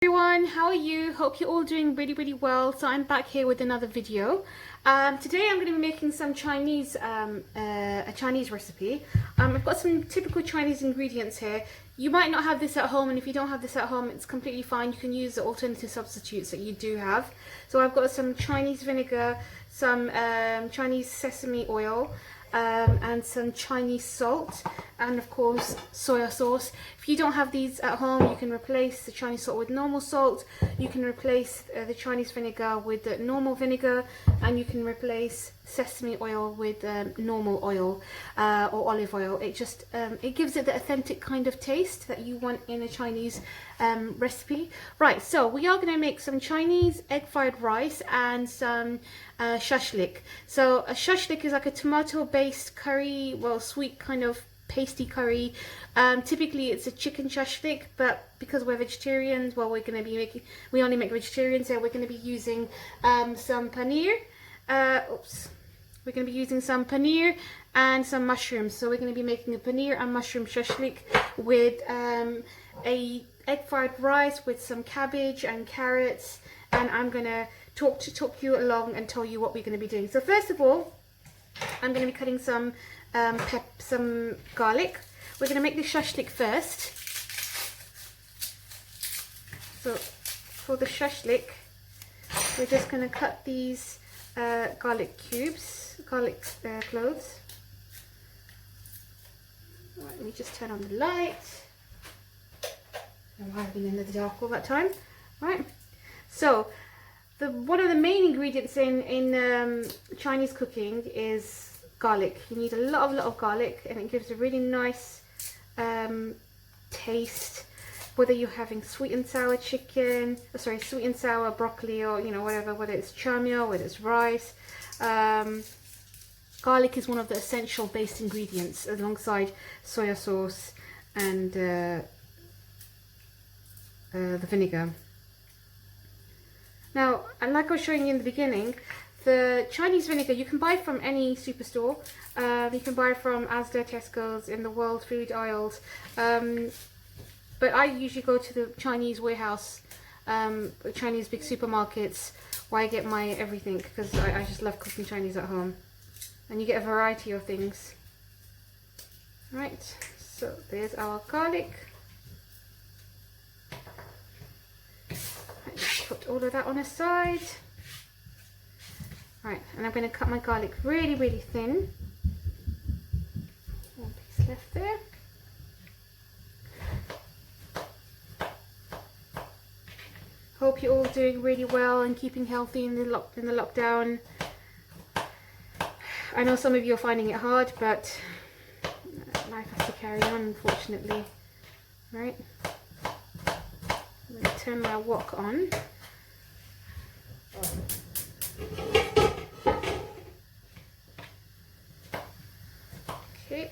Everyone, how are you? Hope you're all doing really well. So I'm back here with another video. Today I'm going to be making some Chinese a Chinese recipe. I've got some typical Chinese ingredients here. You might not have this at home, and if you don't have this at home, it's completely fine. You can use the alternative substitutes that you do have. So I've got some Chinese vinegar, some Chinese sesame oil, and some Chinese salt, and of course soya sauce. If you don't have these at home, you can replace the Chinese salt with normal salt. You can replace the Chinese vinegar with the normal vinegar, and you can replace sesame oil with normal oil or olive oil. It just it gives it the authentic kind of taste that you want in a Chinese recipe. Right, so we are going to make some Chinese egg fried rice and some shashlik. So a shashlik is like a tomato based curry, well, sweet kind of pasty curry. Typically it's a chicken shashlik, but because we're vegetarians, well, we only make vegetarians here. We're going to be using some paneer. We're going to be using some paneer and some mushrooms. So we're going to be making a paneer and mushroom shashlik with a egg fried rice with some cabbage and carrots, and I'm going to talk you along and tell you what we're going to be doing. So first of all, I'm going to be cutting some garlic. We're going to make the shashlik first. So for the shashlik, we're just going to cut these garlic cubes, cloves. Right, let me just turn on the light. I've been in the dark all that time. Right, so one of the main ingredients in Chinese cooking is garlic. You need a lot of garlic, and it gives a really nice taste. Whether you're having sweet and sour chicken, sweet and sour broccoli, or whatever, whether it's chamio, whether it's rice, garlic is one of the essential base ingredients alongside soya sauce and the vinegar. Now, and like I was showing you in the beginning, the Chinese vinegar you can buy from any superstore. You can buy from Asda, Tesco's, in the world food aisles. But I usually go to the Chinese warehouse, Chinese big supermarkets, where I get my everything, because I just love cooking Chinese at home. And you get a variety of things. Right, so there's our garlic. Let's put all of that on a side. Right, and I'm going to cut my garlic really thin. One piece left there. Hope you're all doing really well and keeping healthy in the lockdown. I know some of you are finding it hard, but life has to carry on, unfortunately. Right. I'm going to turn my wok on. Okay.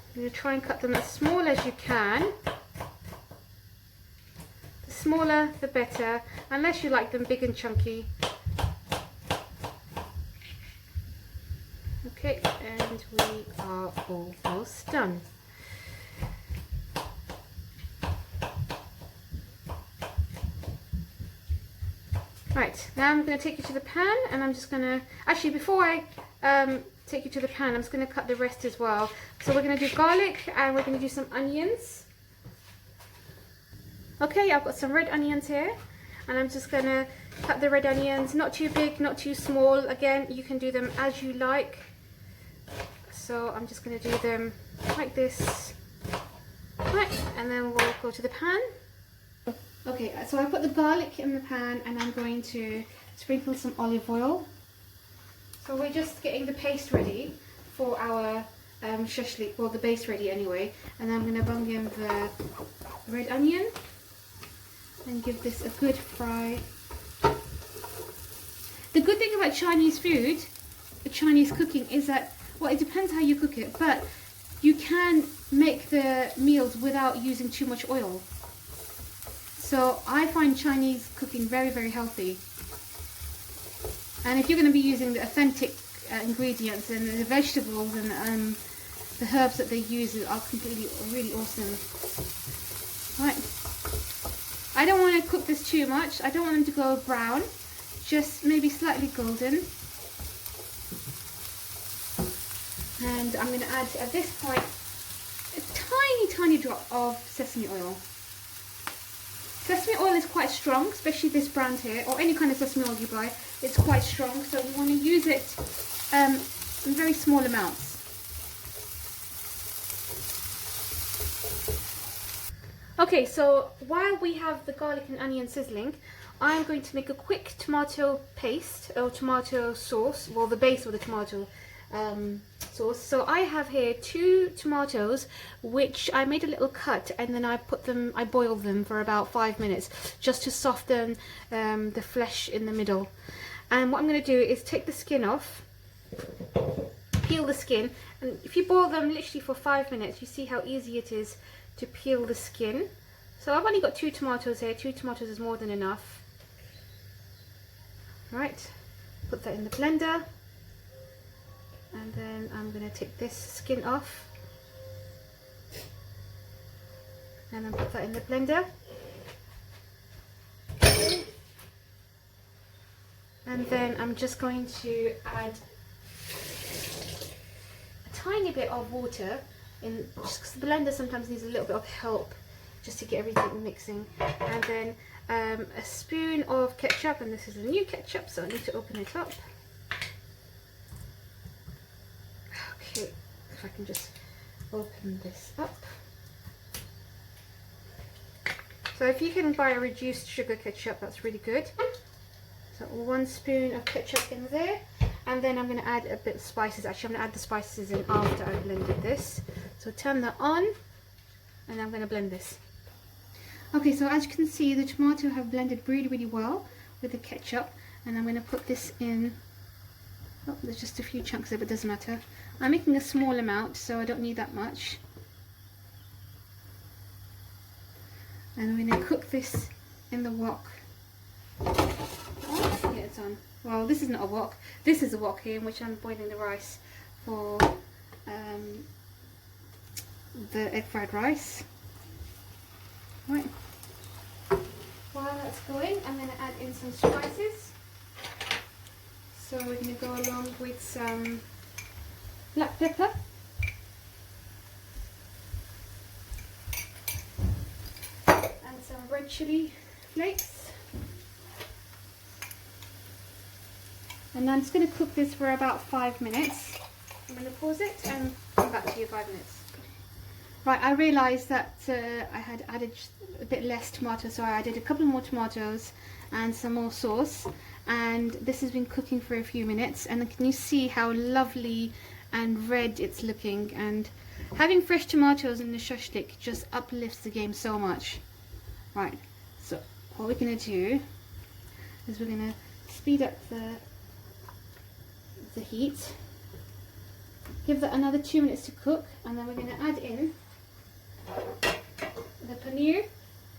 I'm going to try and cut them as small as you can. The smaller the better, unless you like them big and chunky. Okay, and we are almost done. Right, now I'm going to take you to the pan, and I'm just going to, actually before I take you to the pan, I'm just going to cut the rest as well. So we're going to do garlic, and we're going to do some onions. Okay, I've got some red onions here, and I'm just going to cut the red onions, not too big, not too small. Again, you can do them as you like. So I'm just going to do them like this. Right, and then we'll go to the pan. Okay, so I put the garlic in the pan, and I'm going to sprinkle some olive oil. So we're just getting the paste ready for our shashlik, well, the base ready anyway. And I'm going to bung in the red onion and give this a good fry. The good thing about Chinese food, Chinese cooking, is that, well, it depends how you cook it, but you can make the meals without using too much oil. So I find Chinese cooking very healthy. And if you're going to be using the authentic ingredients and the vegetables and the herbs that they use are completely really awesome. Right. I don't want to cook this too much. I don't want them to go brown. Just maybe slightly golden. And I'm going to add, at this point, a tiny drop of sesame oil. Sesame oil is quite strong, especially this brand here, or any kind of sesame oil you buy. It's quite strong, so you want to use it in very small amounts. Okay, so while we have the garlic and onion sizzling, I'm going to make a quick tomato paste or tomato sauce, well, the base of the tomato sauce. So I have here 2 tomatoes, which I made a little cut, and then I boiled them for about 5 minutes just to soften the flesh in the middle. And what I'm going to do is take the skin off, peel the skin, and if you boil them literally for 5 minutes, you see how easy it is to peel the skin. So I've only got 2 tomatoes here. 2 tomatoes is more than enough. Right, put that in the blender, and then I'm going to take this skin off and then put that in the blender. And then I'm just going to add a tiny bit of water in, just because the blender sometimes needs a little bit of help just to get everything mixing. And then a spoon of ketchup, and this is a new ketchup, so I need to open it up. Okay, if I can just open this up. So if you can buy a reduced sugar ketchup, that's really good. So 1 spoon of ketchup in there, and then I'm going to add a bit of spices. Actually, I'm going to add the spices in after I've blended this. So turn that on, and I'm going to blend this. Okay, so as you can see, the tomato have blended really well with the ketchup, and I'm going to put this in. Oh, there's just a few chunks of it, doesn't matter. I'm making a small amount, so I don't need that much. And I'm going to cook this in the wok. Oh, yeah, it's on. Well, this is not a wok. This is a wok here in which I'm boiling the rice for the egg fried rice. Right. While that's going, I'm going to add in some spices. So we're going to go along with some black pepper, and some red chilli flakes. And I'm just going to cook this for about 5 minutes. I'm going to pause it and come back to you 5 minutes. Right, I realised that I had added a bit less tomato, so I added a couple more tomatoes and some more sauce. And this has been cooking for a few minutes, and can you see how lovely and red it's looking? And having fresh tomatoes in the shashlik just uplifts the game so much. Right, so what we're going to do is we're going to speed up the heat, give that another 2 minutes to cook, and then we're going to add in the paneer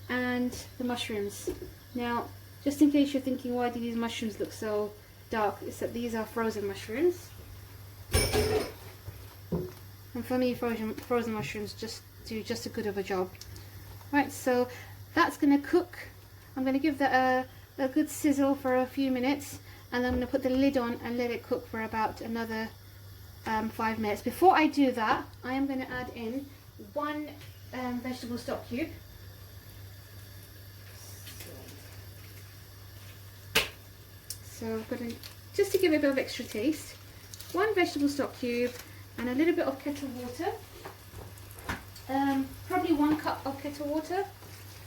and the mushrooms. Now, just in case you're thinking, why do these mushrooms look so dark, it's that these are frozen mushrooms. And for me, frozen mushrooms just do just as good of a job. Right, so that's going to cook. I'm going to give that a good sizzle for a few minutes, and I'm going to put the lid on and let it cook for about another 5 minutes. Before I do that, I am going to add in 1 vegetable stock cube. So I'm going to, just to give it a bit of extra taste, 1 vegetable stock cube and a little bit of kettle water. Probably 1 cup of kettle water.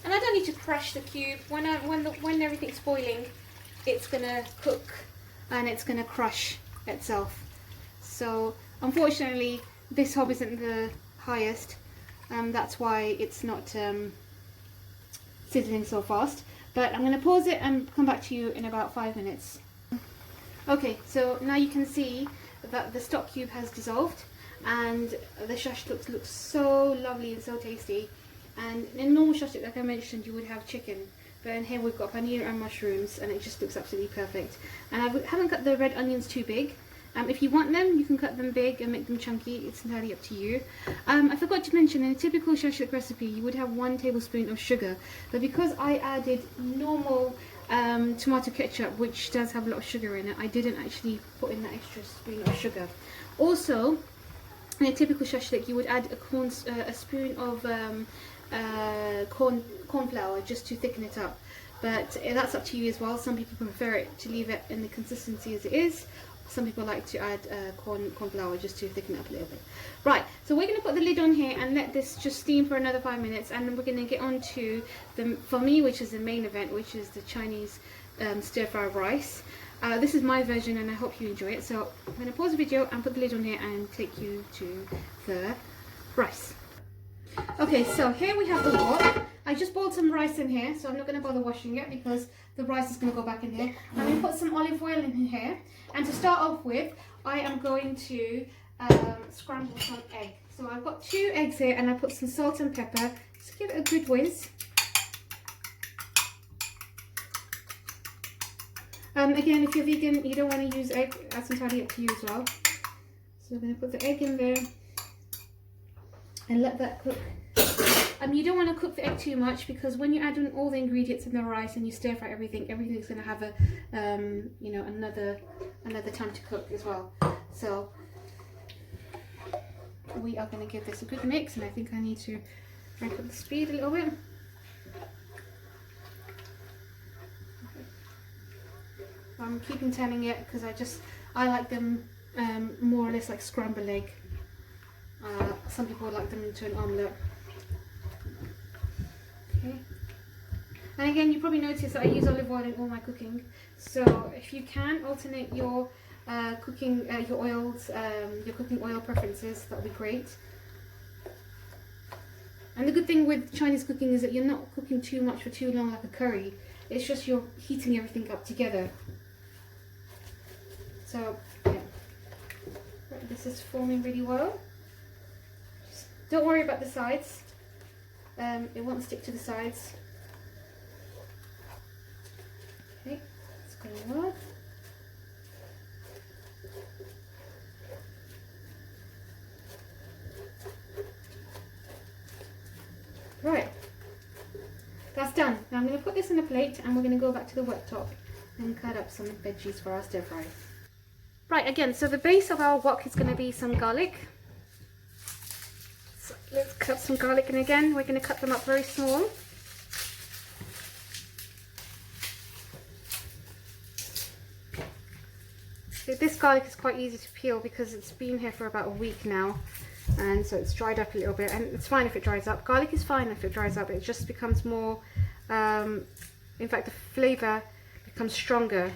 And I don't need to crush the cube. When everything's boiling, it's gonna cook and it's gonna crush itself. So unfortunately, this hob isn't the highest. That's why it's not sizzling so fast. But I'm going to pause it and come back to you in about 5 minutes. Okay, so now you can see that the stock cube has dissolved and the shashlik looks so lovely and so tasty. And in normal shashlik, like I mentioned, you would have chicken, but in here we've got paneer and mushrooms, and it just looks absolutely perfect. And I haven't cut the red onions too big, If you want them, you can cut them big and make them chunky. It's entirely up to you. I forgot to mention, in a typical shashlik recipe, you would have 1 tablespoon of sugar. But because I added normal tomato ketchup, which does have a lot of sugar in it, I didn't actually put in that extra spoon of sugar. Also, in a typical shashlik, you would add a spoon of corn flour just to thicken it up. But that's up to you as well. Some people prefer it to leave it in the consistency as it is. Some people like to add corn flour just to thicken it up a little bit. Right, so we're going to put the lid on here and let this just steam for another 5 minutes, and then we're going to get on to for me, which is the main event, which is the Chinese stir-fry rice. This is my version and I hope you enjoy it. So I'm going to pause the video and put the lid on here and take you to the rice. Okay, so here we have the wok. I just boiled some rice in here, so I'm not going to bother washing it because the rice is going to go back in here. I'm going to put some olive oil in here, and to start off with, I am going to scramble some egg. So I've got 2 eggs here, and I put some salt and pepper to give it a good whiz. Again, if you're vegan, you don't want to use egg, that's entirely up to you as well. So I'm going to put the egg in there and let that cook. You don't want to cook the egg too much, because when you add in all the ingredients in the rice and you stir fry everything's going to have a you know, another time to cook as well. So we are going to give this a good mix, and I think I need to crank up the speed a little bit. I'm keeping turning it because I like them more or less like scrambled egg. Some people would like them into an omelette. Okay. And again, you probably noticed that I use olive oil in all my cooking. So if you can alternate your cooking oils, your cooking oil preferences, that would be great. And the good thing with Chinese cooking is that you're not cooking too much for too long like a curry. It's just you're heating everything up together. So yeah, right, this is forming really well. Just don't worry about the sides. It won't stick to the sides. Okay, it's going well. Right, that's done. Now I'm going to put this in a plate, and we're going to go back to the worktop and cut up some veggies for our stir fry. Right, again, so the base of our wok is going to be some garlic. So let's cut some garlic, and again, we're going to cut them up very small. So this garlic is quite easy to peel because it's been here for about a week now, and so it's dried up a little bit, and it's fine if it dries up. Garlic is fine if it dries up, it just becomes more, in fact the flavour becomes stronger.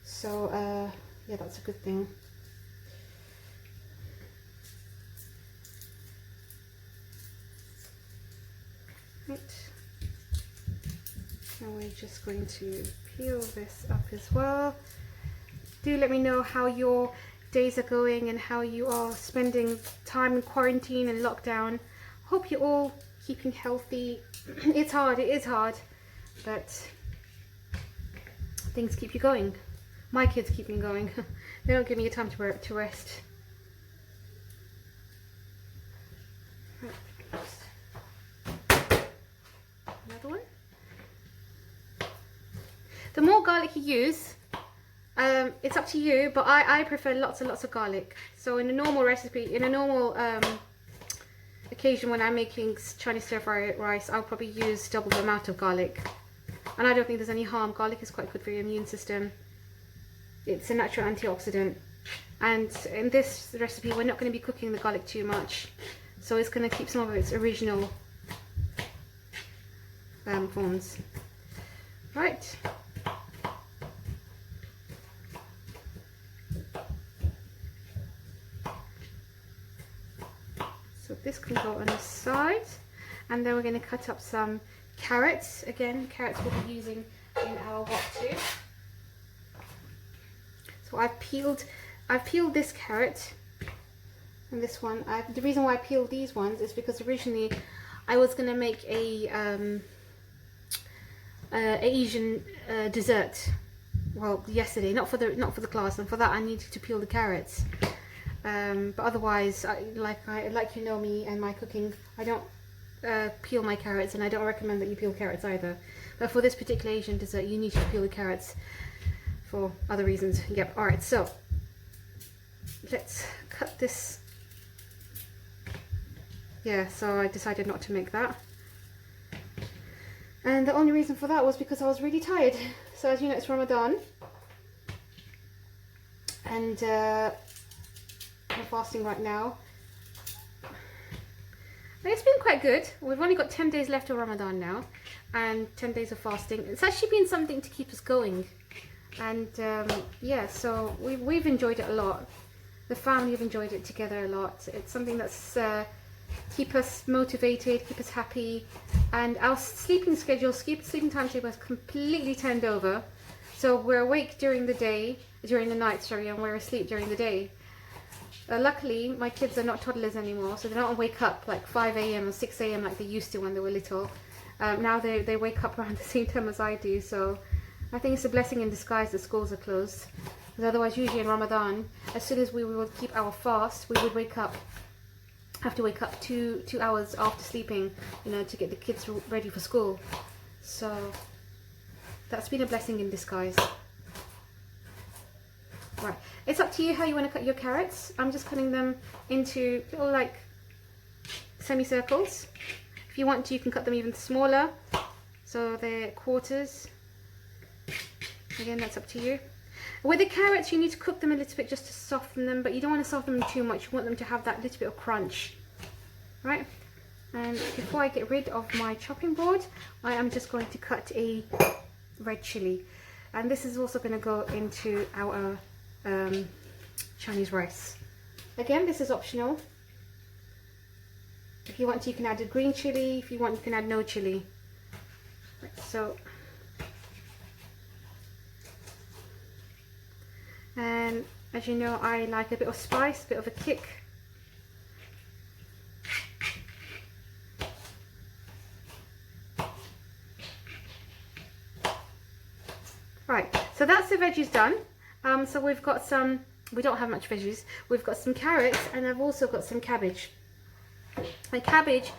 So yeah, that's a good thing. Right. Now we're just going to peel this up as well. Do let me know how your days are going and how you are spending time in quarantine and lockdown. Hope you're all keeping healthy. It's hard, it is hard, but things keep you going. My kids keep me going. They don't give me a time to rest. Right. Another one. The more garlic you use, it's up to you, but I prefer lots and lots of garlic. So in a normal recipe, in a normal occasion when I'm making Chinese stir-fry rice, I'll probably use double the amount of garlic. And I don't think there's any harm. Garlic is quite good for your immune system. It's a natural antioxidant, and in this recipe we're not going to be cooking the garlic too much, so it's going to keep some of its original forms. Right. So this can go on the side, and then we're going to cut up some carrots. Again, carrots we'll be using in our wok too. So I've peeled this carrot and this one. The reason why I peeled these ones is because originally I was going to make a Asian dessert well, yesterday, not for the class, and for that I needed to peel the carrots. But otherwise, like you know me and my cooking, I don't peel my carrots, and I don't recommend that you peel carrots either. But for this particular Asian dessert, you need to peel the carrots for other reasons. Yep. All right. So let's cut this. Yeah. So I decided not to make that, and the only reason for that was because I was really tired. So as you know, it's Ramadan, and I'm fasting right now. And it's been quite good. We've only got 10 days left of Ramadan now, and 10 days of fasting. It's actually been something to keep us going, and yeah, so we've enjoyed it a lot. The family have enjoyed it together a lot. It's something that's keep us motivated, keep us happy, and our sleeping schedule, sleeping timetable is completely turned over. So we're awake during the night, sorry, and we're asleep during the day. Luckily, my kids are not toddlers anymore, so they don't wake up like 5 a.m. or 6 a.m. like they used to when they were little. Now they wake up around the same time as I do, so I think it's a blessing in disguise that schools are closed. Because otherwise, usually in Ramadan, as soon as we would keep our fast, we would have to wake up two hours after sleeping, you know, to get the kids ready for school. So that's been a blessing in disguise. Right, it's up to you how you want to cut your carrots. I'm just cutting them into little like semicircles. If you want to, you can cut them even smaller, so they're quarters. Again, that's up to you. With the carrots, you need to cook them a little bit just to soften them, but you don't want to soften them too much. You want them to have that little bit of crunch, right? And before I get rid of my chopping board, I am just going to cut a red chilli, and this is also going to go into our Chinese rice. Again, this is optional. If you want to, you can add a green chili. If you want, you can add no chili. Right, so, and as you know, I like a bit of spice, a bit of a kick. Right, so that's the veggies done. So we've got some, we don't have much veggies, we've got some carrots, and I've also got some cabbage. And cabbage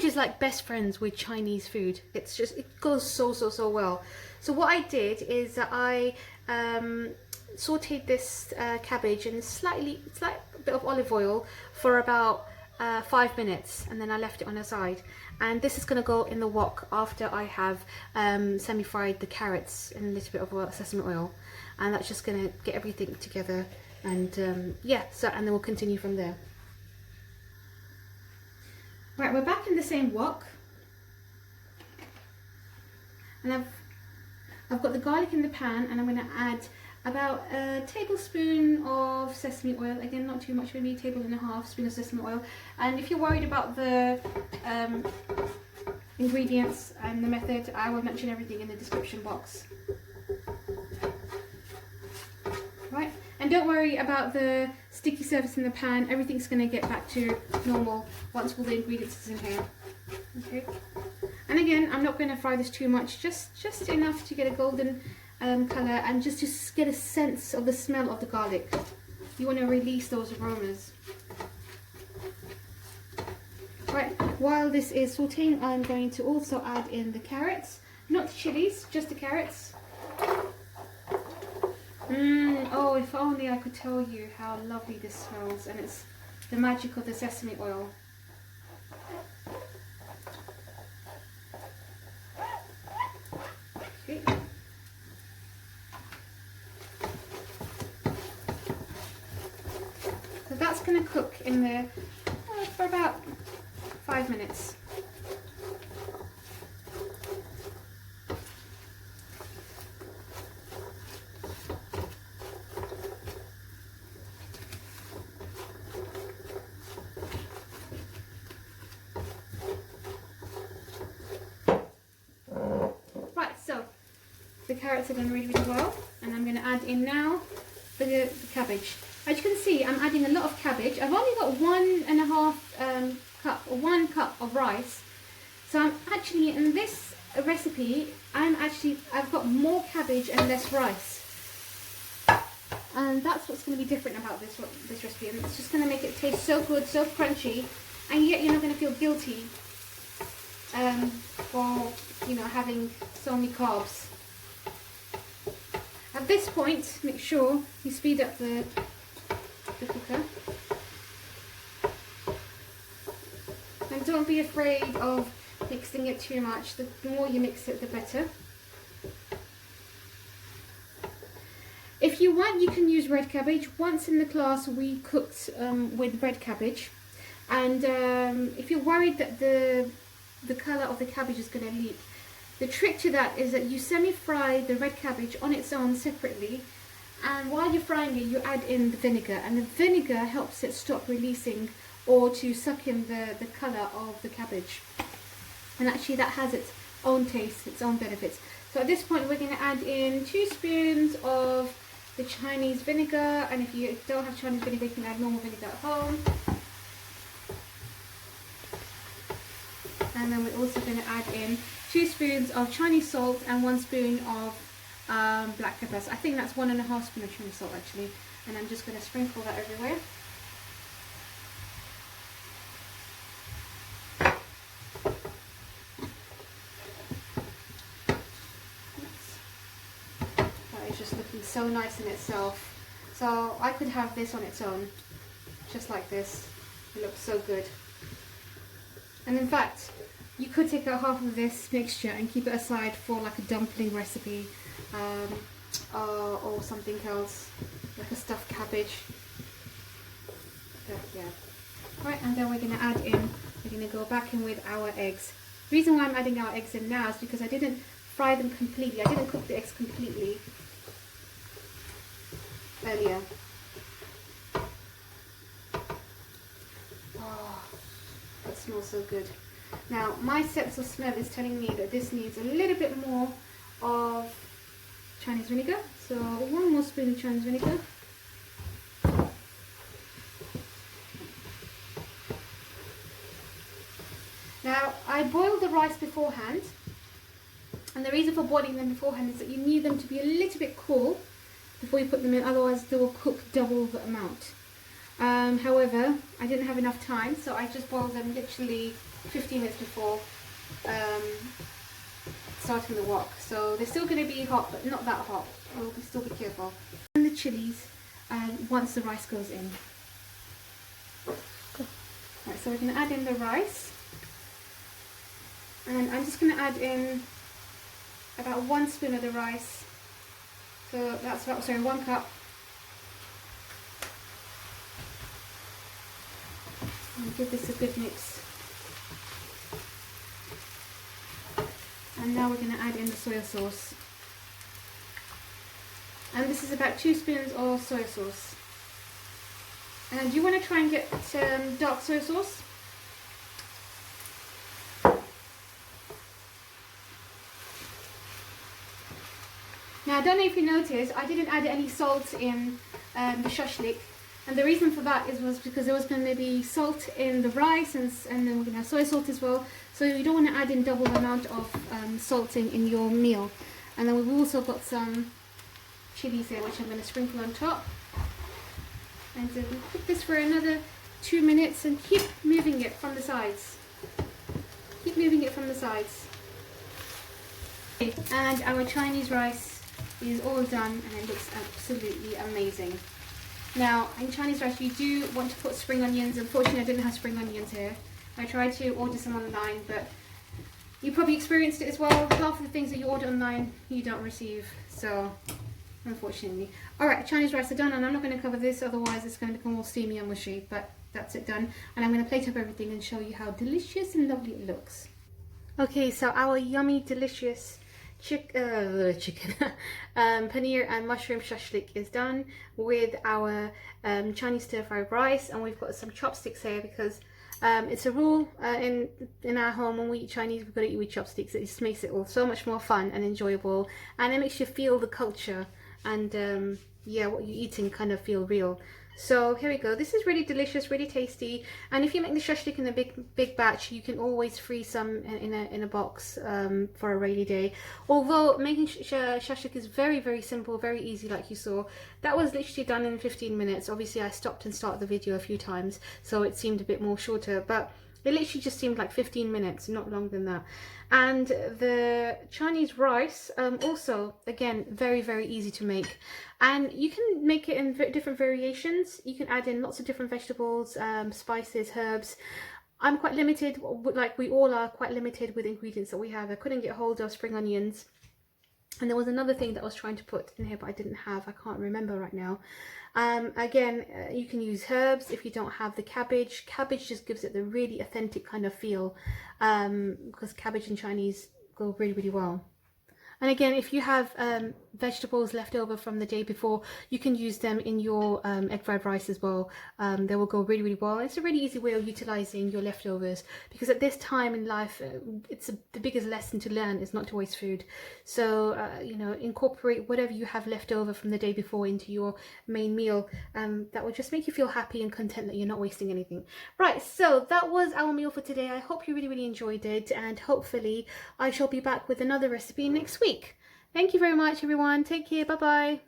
is like best friends with Chinese food. It's just, it goes so well. So what I did is that I sauteed this cabbage in slight bit of olive oil for about 5 minutes, and then I left it on the side. And this is going to go in the wok after I have semi-fried the carrots in a little bit of sesame oil, and that's just going to get everything together. And yeah, so, and then we'll continue from there. Right, we're back in the same wok, and I've got the garlic in the pan, and I'm going to add about a tablespoon of sesame oil. Again, not too much, maybe a tablespoon of sesame oil. And if you're worried about the ingredients and the method, I will mention everything in the description box. Right, and don't worry about the sticky surface in the pan. Everything's going to get back to normal once all the ingredients is in here. Okay, and again, I'm not going to fry this too much, just enough to get a golden colour, and just to get a sense of the smell of the garlic. You want to release those aromas. Right, while this is sauteing, I'm going to also add in the carrots, not the chilies, just the carrots. Oh, if only I could tell you how lovely this smells, and it's the magic of the sesame oil. Okay. So that's going to cook in there for about 5 minutes. Right, so the carrots are done really well, and I'm going to add in now the cabbage. As you can see, I'm adding a lot of cabbage. I've only got 1.5 cup or 1 cup of rice, so I'm actually, in this recipe, I've got more cabbage and less rice. And that's what's going to be different about this recipe. And it's just going to make it taste so good, so crunchy, and yet you're not going to feel guilty for, you know, having so many carbs. At this point, make sure you speed up the cooker. And don't be afraid of mixing it too much. The more you mix it, the better. If you want, you can use red cabbage. Once in the class, we cooked with red cabbage. And if you're worried that the colour of the cabbage is going to leak, the trick to that is that you semi-fry the red cabbage on its own separately, and while you're frying it you add in the vinegar, and the vinegar helps it stop releasing or to suck in the colour of the cabbage, and actually that has its own taste, its own benefits. So at this point we're going to add in 2 spoons of the Chinese vinegar, and if you don't have Chinese vinegar you can add normal vinegar at home. And then we're also going to add in 2 spoons of Chinese salt and 1 spoon of black peppers. I think that's 1.5 spoons of Chinese salt actually. And I'm just going to sprinkle that everywhere. That is just looking so nice in itself. So I could have this on its own, just like this. It looks so good. And in fact, you could take out half of this mixture and keep it aside for like a dumpling recipe, or something else, like a stuffed cabbage. But yeah. Right, and then we're going to go back in with our eggs. The reason why I'm adding our eggs in now is because I didn't fry them completely. I didn't cook the eggs completely earlier. Oh, that smells so good. Now, my sense of smell is telling me that this needs a little bit more of Chinese vinegar. So 1 more spoon of Chinese vinegar. Now, I boiled the rice beforehand. And the reason for boiling them beforehand is that you need them to be a little bit cool before you put them in, otherwise they will cook double the amount. However, I didn't have enough time, so I just boiled them literally 15 minutes before starting the wok. So they're still going to be hot, but not that hot. We'll still be careful. And the chilies once the rice goes in. Right, so we're going to add in the rice. And I'm just going to add in about 1 spoon of the rice. So that's about, 1 cup. And give this a good mix. And now we're going to add in the soy sauce. And this is about 2 spoons of soy sauce. And you want to try and get dark soy sauce. Now, I don't know if you noticed, I didn't add any salt in the shashlik, and the reason for that was because there was going to be salt in the rice, and then we're going to have soy salt as well, so you don't want to add in double the amount of salting in your meal. And then we've also got some chilies here, which I'm going to sprinkle on top. And then we'll cook this for another 2 minutes and keep moving it from the sides. Keep moving it from the sides. And our Chinese rice is all done, and it looks absolutely amazing. Now, in Chinese rice you do want to put spring onions. Unfortunately I didn't have spring onions here. I tried to order some online, but you probably experienced it as well. Half of the things that you order online you don't receive, so unfortunately. Alright, Chinese rice are done, and I'm not going to cover this, otherwise it's going to become all steamy and mushy, but that's it done. And I'm going to plate up everything and show you how delicious and lovely it looks. Okay, so our yummy delicious paneer and mushroom shashlik is done with our Chinese stir-fried rice, and we've got some chopsticks here because it's a rule in our home when we eat Chinese, we've got to eat with chopsticks. It just makes it all so much more fun and enjoyable, and it makes you feel the culture and yeah, what you're eating kind of feel real. So here we go. This is really delicious, really tasty. And if you make the shashlik in a big batch, you can always freeze some in a box for a rainy day. Although making shashlik is very simple, very easy, like you saw. That was literally done in 15 minutes. Obviously, I stopped and started the video a few times, so it seemed a bit more shorter. But it literally just seemed like 15 minutes, not longer than that. And the Chinese rice, also, again, very easy to make. And you can make it in different variations. You can add in lots of different vegetables, spices, herbs. I'm quite limited, like we all are quite limited with ingredients that we have. I couldn't get hold of spring onions. And there was another thing that I was trying to put in here, but I didn't have. I can't remember right now. Again, you can use herbs if you don't have the cabbage. Cabbage just gives it the really authentic kind of feel, because cabbage and Chinese go really well. And again, if you have vegetables left over from the day before, you can use them in your egg fried rice as well. They will go really well. It's a really easy way of utilizing your leftovers, because at this time in life, the biggest lesson to learn is not to waste food. So, you know, incorporate whatever you have left over from the day before into your main meal. That will just make you feel happy and content that you're not wasting anything. Right, so that was our meal for today. I hope you really enjoyed it, and hopefully I shall be back with another recipe next week. Thank you very much, everyone. Take care. Bye bye.